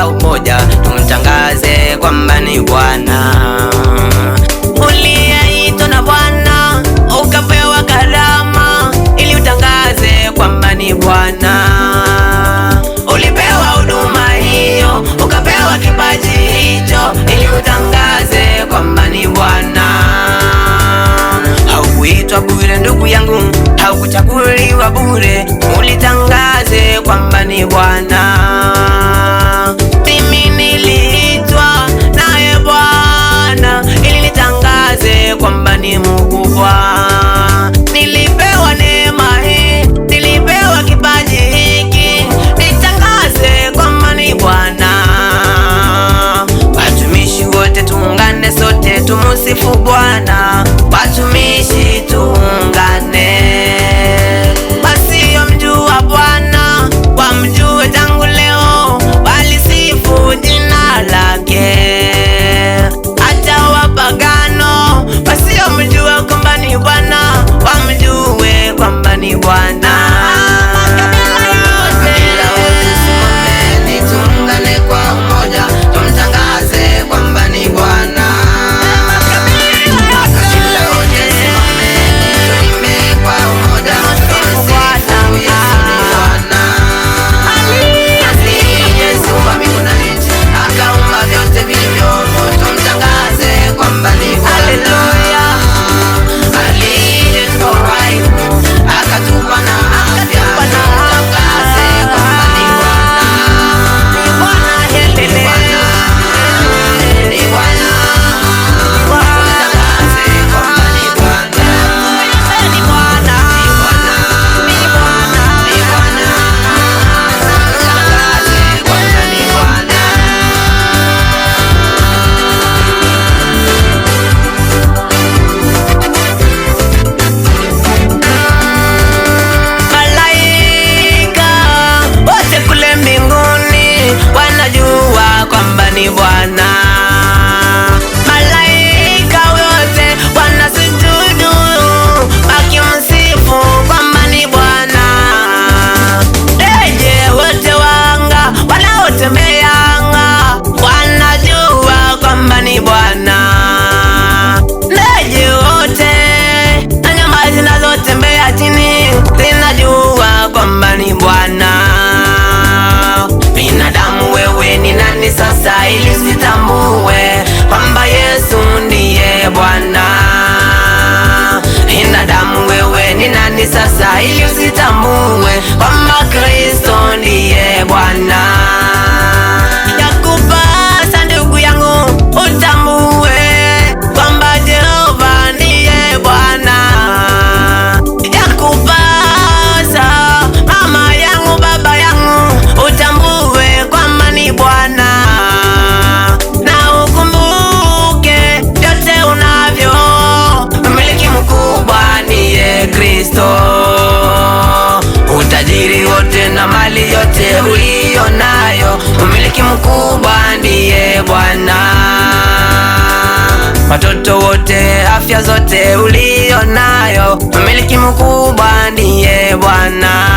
kwa umoja, tumtangaze kwamba ni Bwana. Uliyeitwa na Bwana ukapewa karama ili utangaze kwamba ni Bwana. Ulipewa huduma hiyo, ukapewa kipaji hicho ili utangaze kwamba ni Bwana. Haukuitwa bure ndugu yangu, haukuchaguliwa bure, ulitangaze kwamba ni Bwana. Mimi niliitwa naye Bwana ili nitangaze kwamba ni mkubwa. Nilipewa neema hii, nilipewa kipaji hiki, nitangaze kwamba ni Bwana. Watumishi wote tuungane, sote tumusifu Bwana. Watumishi tuungane, wasiomjua Bwana wamjue tangu leo, walisifu jina lake. Hata wapagano wasiomjua kwamba ni Bwana wamjue kwamba ni Bwana. Tuungane kwa umoja, tumtangaze kwamba ni Bwana. Ni Bwana. Malaika wote wanasujudu wakimsifu kwamba ni Bwana. Ndege wote wanga wanaotembea anga wanajua kwamba ni Bwana. Ndege wote na nyama zinazotembea chini zinajua kwamba ni Bwana. Binadamu wewe ni nani sasa ili usitambue kwamba Yesu ndiye Bwana? Binadamu wewe ni nani sasa ili usitambue kwamba Kristo ndiye Bwana? Yakupasa ndugu yangu utambue kwamba Jehova ndiye Bwana. Yakupasa mama yangu, baba yangu utambue kwamba ni Bwana. Na ukumbuke yote unavyo, mmiliki mkubwa niye Kristo. Utajiri wote na mali yote uliyo nayo, mmiliki mkubwa ndiye Bwana. Watoto wote, afya zote uliyo nayo, mmiliki mkubwa ndiye Bwana.